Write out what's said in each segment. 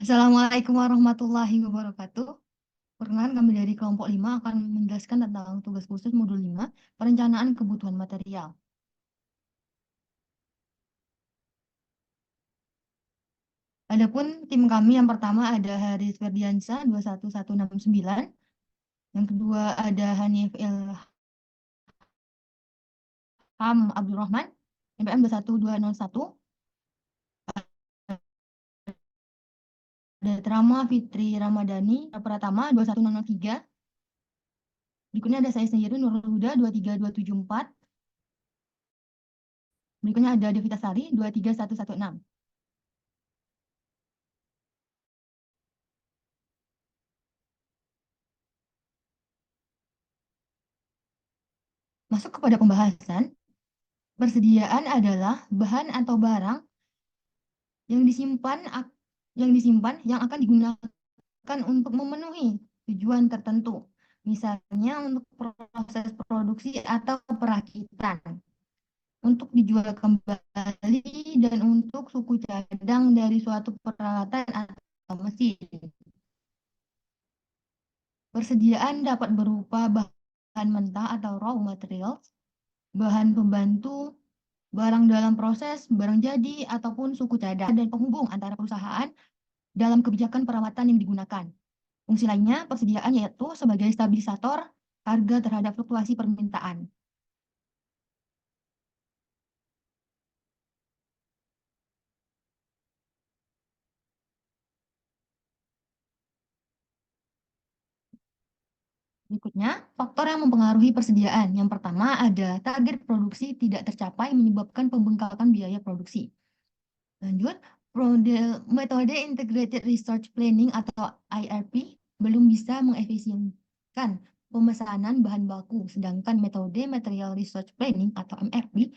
Assalamualaikum warahmatullahi wabarakatuh. Perkenalkan kami dari kelompok 5 akan menjelaskan tentang tugas khusus modul 5, perencanaan kebutuhan material. Adapun tim kami yang pertama ada Haris Ferdiansa 21169, yang kedua ada Hanif Ilham Abdurrahman MPM 21201, ada Trama Fitri Ramadhani Pratama 21003. Berikutnya ada saya sendiri Nurul Huda 23274. Berikutnya ada Devita Sari 23116. Masuk kepada pembahasan. Persediaan adalah bahan atau barang yang disimpan yang akan digunakan untuk memenuhi tujuan tertentu. Misalnya untuk proses produksi atau perakitan, untuk dijual kembali dan untuk suku cadang dari suatu peralatan atau mesin. Persediaan dapat berupa bahan mentah atau raw materials, bahan pembantu, barang dalam proses, barang jadi, ataupun suku cadang dan penghubung antara perusahaan dalam kebijakan perawatan yang digunakan. Fungsi lainnya, persediaan yaitu sebagai stabilisator harga terhadap fluktuasi permintaan. Berikutnya, faktor yang mempengaruhi persediaan. Yang pertama ada target produksi tidak tercapai menyebabkan pembengkakan biaya produksi. Lanjut, metode Integrated Research Planning atau IRP belum bisa mengefisienkan pemesanan bahan baku, sedangkan metode Material Research Planning atau MRP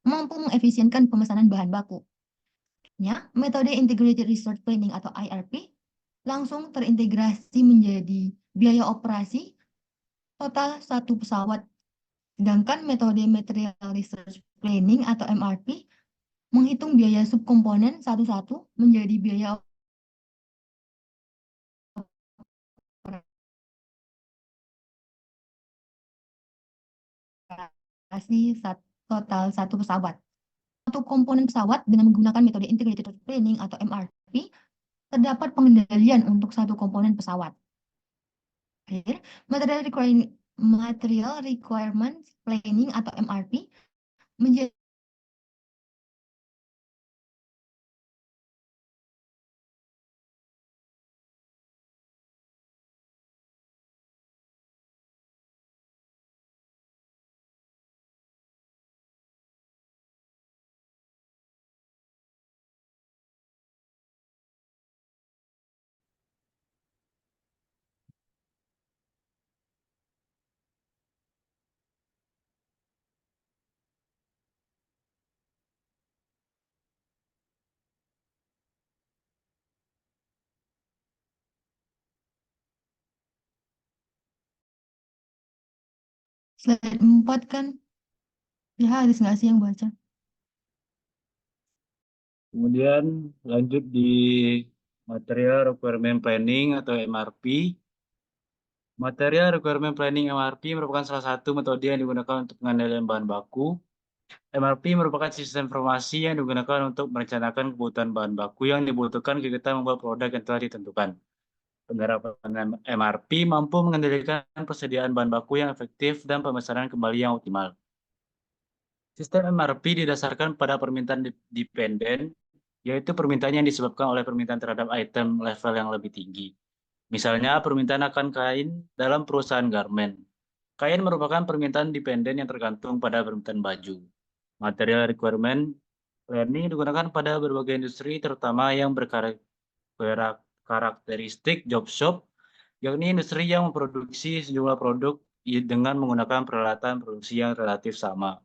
mampu mengefisienkan pemesanan bahan baku. Metode Integrated Research Planning atau IRP langsung terintegrasi menjadi biaya operasi total satu pesawat, sedangkan metode Material Research Planning atau MRP menghitung biaya subkomponen satu-satu menjadi biaya operasi total satu pesawat. Satu komponen pesawat dengan menggunakan metode Integrated Planning atau MRP, terdapat pengendalian untuk satu komponen pesawat. Material Requirements Planning atau MRP menjadi slide 4 kan? Ya harus nggak sih yang baca? Kemudian lanjut di Material Requirement Planning atau MRP. Material Requirement Planning MRP merupakan salah satu metode yang digunakan untuk pengendalian bahan baku. MRP merupakan sistem informasi yang digunakan untuk merencanakan kebutuhan bahan baku yang dibutuhkan ketika membuat produk yang telah ditentukan. Penerapan MRP mampu mengendalikan persediaan bahan baku yang efektif dan pemesanan kembali yang optimal. Sistem MRP didasarkan pada permintaan dependen, yaitu permintaan yang disebabkan oleh permintaan terhadap item level yang lebih tinggi. Misalnya, permintaan akan kain dalam perusahaan garment. Kain merupakan permintaan dependen yang tergantung pada permintaan baju. Material requirement planning digunakan pada berbagai industri, terutama yang berkarakteristik job shop, yakni industri yang memproduksi sejumlah produk dengan menggunakan peralatan produksi yang relatif sama.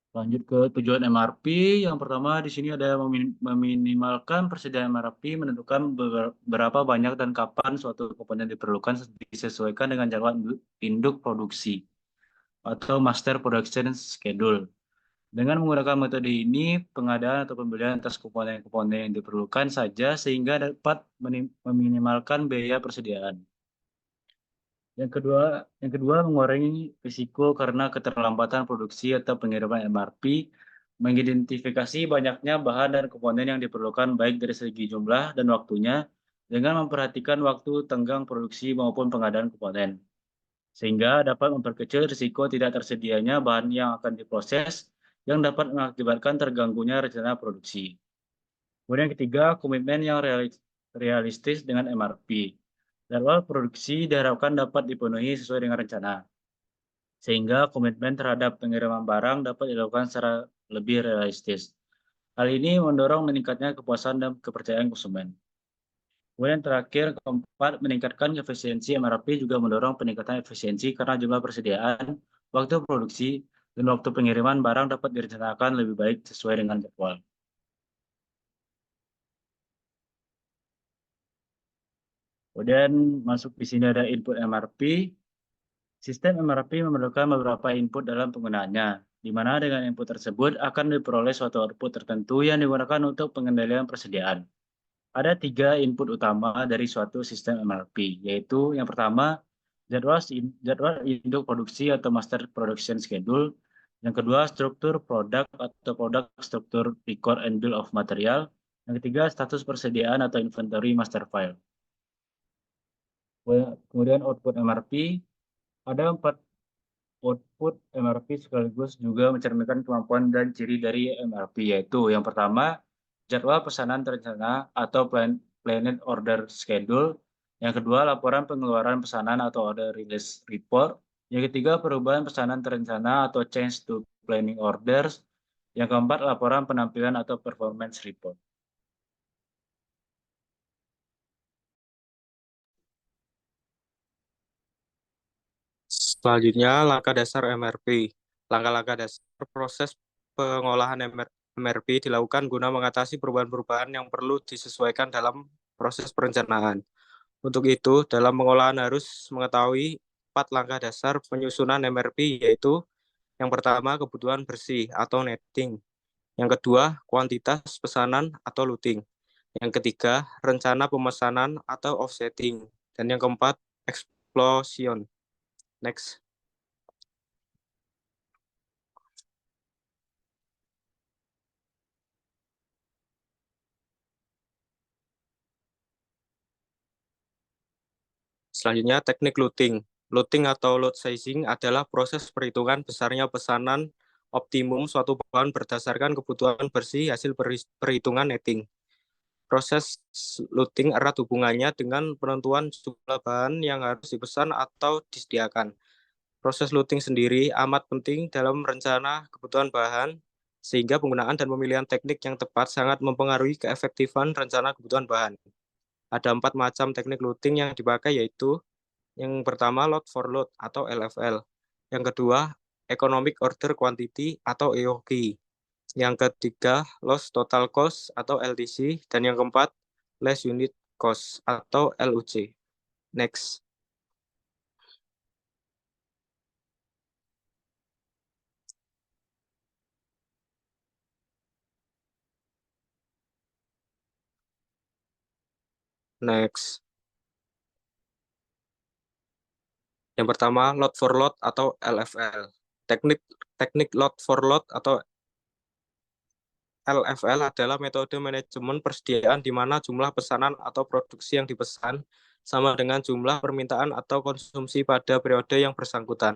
Lanjut ke tujuan MRP. Yang pertama di sini ada meminimalkan persediaan MRP, menentukan berapa banyak dan kapan suatu komponen diperlukan disesuaikan dengan jadwal induk produksi atau Master Production Schedule. Dengan menggunakan metode ini, pengadaan atau pembelian atas komponen-komponen yang diperlukan saja sehingga dapat meminimalkan biaya persediaan. Yang kedua mengurangi risiko karena keterlambatan produksi atau pengiriman MRP, mengidentifikasi banyaknya bahan dan komponen yang diperlukan baik dari segi jumlah dan waktunya, dengan memperhatikan waktu tenggang produksi maupun pengadaan komponen, sehingga dapat memperkecil risiko tidak tersedianya bahan yang akan diproses yang dapat mengakibatkan terganggunya rencana produksi. Kemudian yang ketiga, komitmen yang realistis dengan MRP. Jadwal produksi diharapkan dapat dipenuhi sesuai dengan rencana, sehingga komitmen terhadap pengiriman barang dapat dilakukan secara lebih realistis. Hal ini mendorong meningkatnya kepuasan dan kepercayaan konsumen. Kemudian terakhir, keempat, meningkatkan efisiensi MRP juga mendorong peningkatan efisiensi karena jumlah persediaan, waktu produksi, dan waktu pengiriman barang dapat direncanakan lebih baik sesuai dengan jadwal. Kemudian masuk di sini ada input MRP. Sistem MRP memerlukan beberapa input dalam penggunaannya, di mana dengan input tersebut akan diperoleh suatu output tertentu yang digunakan untuk pengendalian persediaan. Ada 3 input utama dari suatu sistem MRP, yaitu yang pertama, jadwal induk produksi atau master production schedule. Yang kedua, struktur produk atau produk struktur record and bill of material. Yang ketiga, status persediaan atau inventory master file. Kemudian output MRP, ada 4 output MRP sekaligus juga mencerminkan kemampuan dan ciri dari MRP, yaitu yang pertama, jadwal pesanan terencana atau planned order schedule. Yang kedua, laporan pengeluaran pesanan atau order release report. Yang ketiga, perubahan pesanan terencana atau change to planning orders. Yang keempat, laporan penampilan atau performance report. Selanjutnya, langkah dasar MRP. Langkah-langkah dasar proses pengolahan MRP dilakukan guna mengatasi perubahan-perubahan yang perlu disesuaikan dalam proses perencanaan. Untuk itu, dalam pengolahan harus mengetahui 4 langkah dasar penyusunan MRP, yaitu yang pertama, kebutuhan bersih atau netting. Yang kedua, kuantitas pesanan atau loading. Yang ketiga, rencana pemesanan atau offsetting. Dan yang keempat, explosion. Next. Selanjutnya, teknik loading. Loading atau load sizing adalah proses perhitungan besarnya pesanan optimum suatu bahan berdasarkan kebutuhan bersih hasil perhitungan netting. Proses loading erat hubungannya dengan penentuan jumlah bahan yang harus dipesan atau disediakan. Proses loading sendiri amat penting dalam rencana kebutuhan bahan, sehingga penggunaan dan pemilihan teknik yang tepat sangat mempengaruhi keefektifan rencana kebutuhan bahan. Ada 4 macam teknik loading yang dipakai, yaitu yang pertama, load for load atau LFL. Yang kedua, economic order quantity atau EOQ. Yang ketiga, loss total cost atau LTC. Dan yang keempat, less unit cost atau LUC. Next. Next. Yang pertama, load for load atau LFL. Teknik load for load atau LFL adalah metode manajemen persediaan di mana jumlah pesanan atau produksi yang dipesan sama dengan jumlah permintaan atau konsumsi pada periode yang bersangkutan.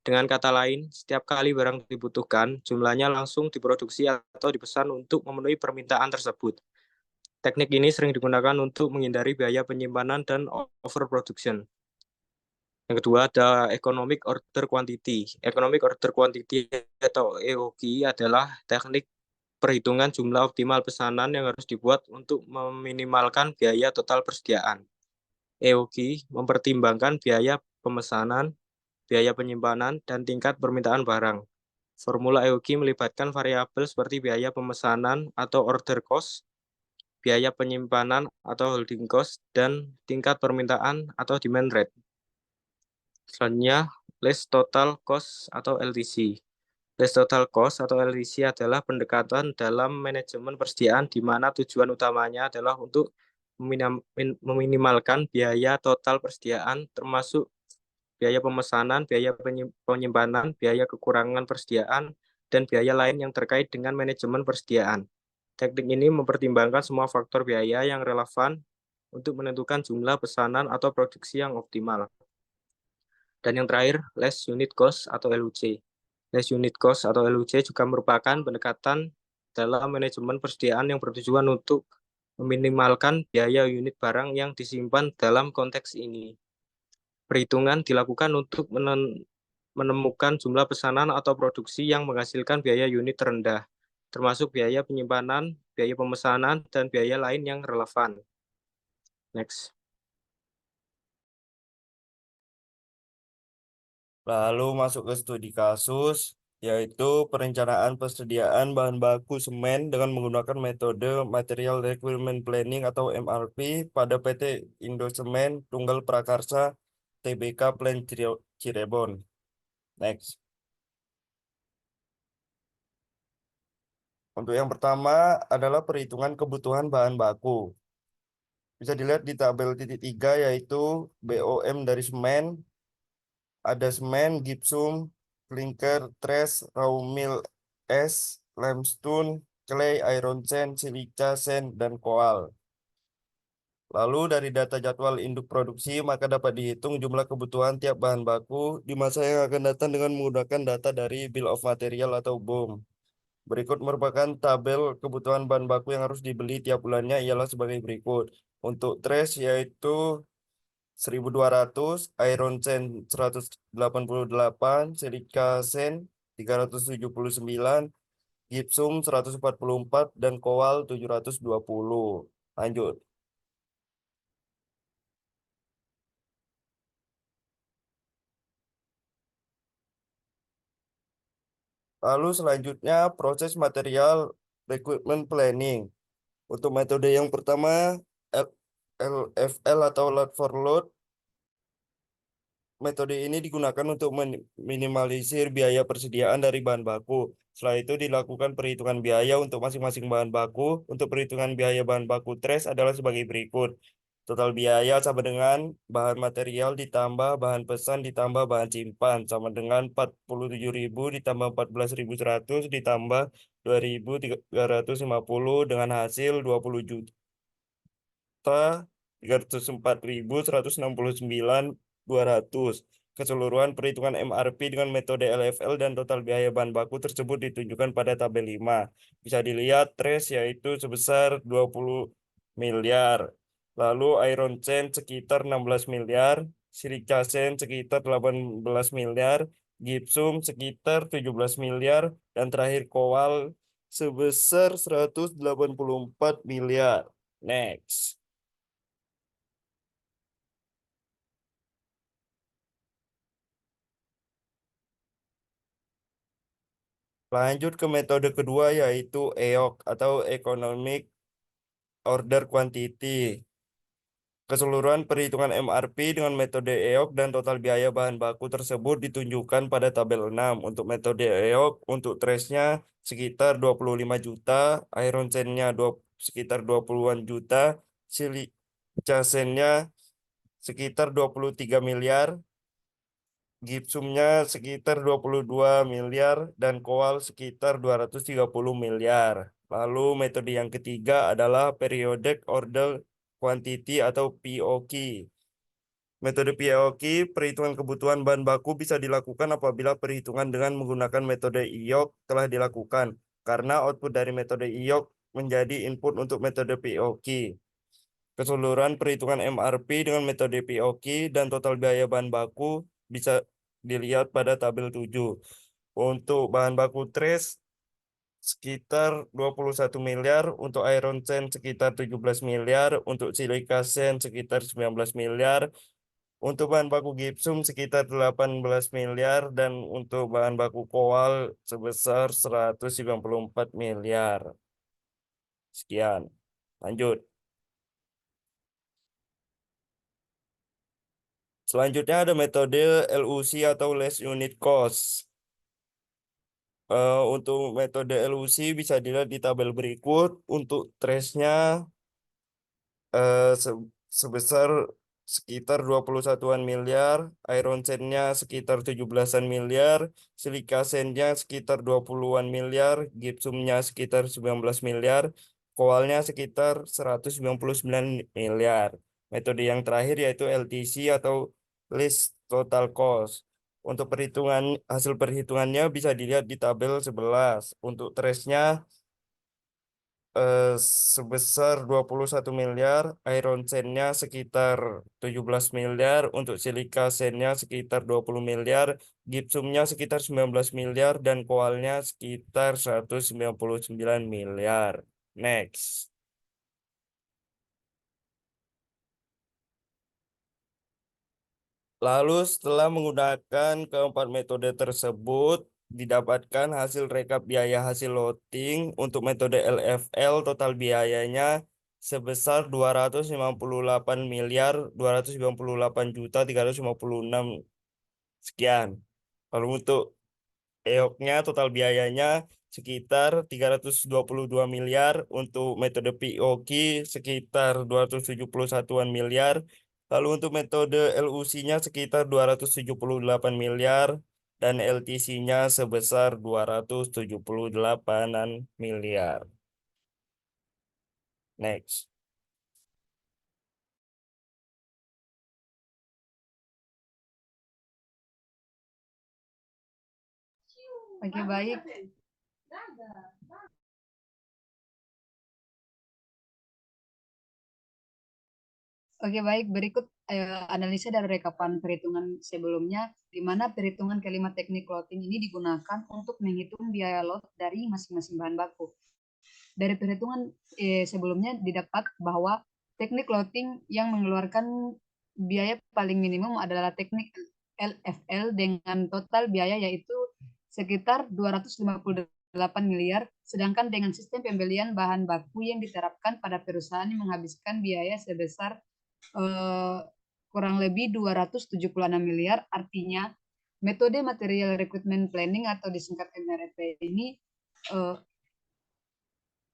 Dengan kata lain, setiap kali barang dibutuhkan, jumlahnya langsung diproduksi atau dipesan untuk memenuhi permintaan tersebut. Teknik ini sering digunakan untuk menghindari biaya penyimpanan dan overproduction. Yang kedua ada economic order quantity. Economic order quantity atau EOQ adalah teknik perhitungan jumlah optimal pesanan yang harus dibuat untuk meminimalkan biaya total persediaan. EOQ mempertimbangkan biaya pemesanan, biaya penyimpanan, dan tingkat permintaan barang. Formula EOQ melibatkan variabel seperti biaya pemesanan atau order cost, biaya penyimpanan atau holding cost, dan tingkat permintaan atau demand rate. Selanjutnya, list total cost atau LTC. Less total cost atau LTC adalah pendekatan dalam manajemen persediaan di mana tujuan utamanya adalah untuk meminimalkan biaya total persediaan termasuk biaya pemesanan, biaya penyimpanan, biaya kekurangan persediaan, dan biaya lain yang terkait dengan manajemen persediaan. Teknik ini mempertimbangkan semua faktor biaya yang relevan untuk menentukan jumlah pesanan atau produksi yang optimal. Dan yang terakhir, less unit cost atau LUC. Less unit cost atau LUC juga merupakan pendekatan dalam manajemen persediaan yang bertujuan untuk meminimalkan biaya unit barang yang disimpan dalam konteks ini. Perhitungan dilakukan untuk menemukan jumlah pesanan atau produksi yang menghasilkan biaya unit terendah, termasuk biaya penyimpanan, biaya pemesanan, dan biaya lain yang relevan. Next. Lalu masuk ke studi kasus, yaitu perencanaan persediaan bahan baku semen dengan menggunakan metode Material Requirement Planning atau MRP pada PT Indosemen Tunggal Prakarsa TBK Plant Cirebon. Next. Untuk yang pertama adalah perhitungan kebutuhan bahan baku. Bisa dilihat di tabel titik 3 yaitu BOM dari semen, ada semen, gipsum, klinker, trash, raw mill es, limestone, clay, iron sand, silica sand, dan koal. Lalu dari data jadwal induk produksi maka dapat dihitung jumlah kebutuhan tiap bahan baku di masa yang akan datang dengan menggunakan data dari Bill of Material atau BOM. Berikut merupakan tabel kebutuhan bahan baku yang harus dibeli tiap bulannya ialah sebagai berikut. Untuk trash yaitu 1.200, iron sand 188, silica sand 379, gipsum 144, dan koal 720. Lanjut. Lalu selanjutnya proses material recruitment planning. Untuk metode yang pertama LFL atau load for load. Metode ini digunakan untuk meminimalisir biaya persediaan dari bahan baku. Setelah itu dilakukan perhitungan biaya untuk masing-masing bahan baku. Untuk perhitungan biaya bahan baku trash adalah sebagai berikut. Total biaya sama dengan bahan material ditambah bahan pesan ditambah bahan simpan sama dengan 47.000 ditambah 14.100 ditambah 2.350 dengan hasil 20.304.169.200. Keseluruhan perhitungan MRP dengan metode LFL dan total biaya bahan baku tersebut ditunjukkan pada tabel 5. Bisa dilihat trash yaitu sebesar 20 miliar. Lalu iron sand sekitar 16 miliar, silica sand sekitar 18 miliar, gipsum sekitar 17 miliar, dan terakhir koal sebesar 184 miliar. Next. Lanjut ke metode kedua yaitu EOQ atau Economic Order Quantity. Keseluruhan perhitungan MRP dengan metode EOQ dan total biaya bahan baku tersebut ditunjukkan pada tabel 6. Untuk metode EOQ, untuk trashnya sekitar 25 juta, iron sand-nya sekitar 20-an juta, silica sand-nya sekitar 23 miliar, gipsumnya sekitar 22 miliar, dan koal sekitar 230 miliar. Lalu metode yang ketiga adalah Periodic Order Quantity atau POQ. Metode POQ, perhitungan kebutuhan bahan baku bisa dilakukan apabila perhitungan dengan menggunakan metode IOQ telah dilakukan, karena output dari metode IOQ menjadi input untuk metode POQ. Keseluruhan perhitungan MRP dengan metode POQ dan total biaya bahan baku bisa dilihat pada tabel 7. Untuk bahan baku trash sekitar 21 miliar, untuk iron sand sekitar 17 miliar, untuk silica sand sekitar 19 miliar, untuk bahan baku gipsum sekitar 18 miliar, dan untuk bahan baku koal sebesar 194 miliar. Sekian. Lanjut. Selanjutnya ada metode LUC atau Less Unit Cost. Untuk metode LUC bisa dilihat di tabel berikut. Untuk trace-nya sebesar sekitar 21-an miliar, iron sand-nya sekitar 17-an miliar, silika sand-nya sekitar 20-an miliar, gipsumnya sekitar 19 miliar, koalnya sekitar 199 miliar. Metode yang terakhir yaitu LTC atau list total cost. Untuk hasil perhitungannya bisa dilihat di tabel 11. Untuk trace-nya sebesar 21 miliar, iron sand-nya sekitar 17 miliar, untuk silika sand-nya sekitar 20 miliar, gipsumnya sekitar 19 miliar, dan koalnya sekitar 199 miliar. Next. Lalu setelah menggunakan keempat metode tersebut, didapatkan hasil rekap biaya hasil loading. Untuk metode LFL total biayanya sebesar 258 miliar 298 juta 356 sekian. Lalu untuk EOK-nya total biayanya sekitar 322 miliar, untuk metode POQ sekitar 271-an miliar, lalu untuk metode LUC-nya sekitar 278 miliar, dan LTC-nya sebesar 278-an miliar. Next. Oke, baik. Oke, baik. Berikut analisa dari rekapan perhitungan sebelumnya, di mana perhitungan kelima teknik loading ini digunakan untuk menghitung biaya load dari masing-masing bahan baku. Dari perhitungan sebelumnya didapat bahwa teknik loading yang mengeluarkan biaya paling minimum adalah teknik LFL dengan total biaya yaitu sekitar 258 miliar, sedangkan dengan sistem pembelian bahan baku yang diterapkan pada perusahaan yang menghabiskan biaya sebesar kurang lebih 276 miliar. Artinya metode material recruitment planning atau disingkat MRP ini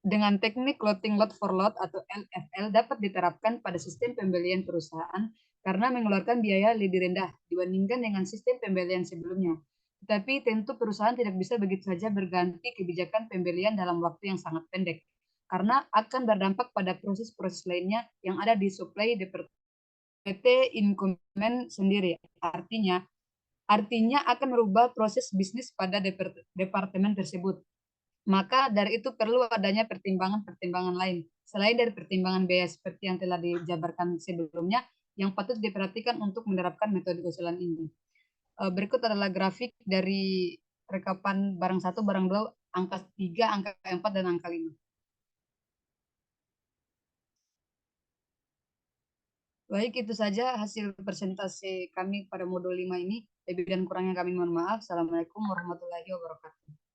dengan teknik loading load for load atau LFL dapat diterapkan pada sistem pembelian perusahaan karena mengeluarkan biaya lebih rendah dibandingkan dengan sistem pembelian sebelumnya. Tetapi tentu perusahaan tidak bisa begitu saja berganti kebijakan pembelian dalam waktu yang sangat pendek, karena akan berdampak pada proses-proses lainnya yang ada di supply PT Incumbent sendiri. Artinya akan merubah proses bisnis pada departemen tersebut. Maka dari itu perlu adanya pertimbangan-pertimbangan lain. Selain dari pertimbangan biaya seperti yang telah dijabarkan sebelumnya, yang patut diperhatikan untuk menerapkan metode usulan ini. Berikut adalah grafik dari rekapan barang 1, barang 2, angka 3, angka 4, dan angka 5. Baik, itu saja hasil presentasi kami pada modul 5 ini. Lebih dan kurangnya kami mohon maaf. Assalamualaikum warahmatullahi wabarakatuh.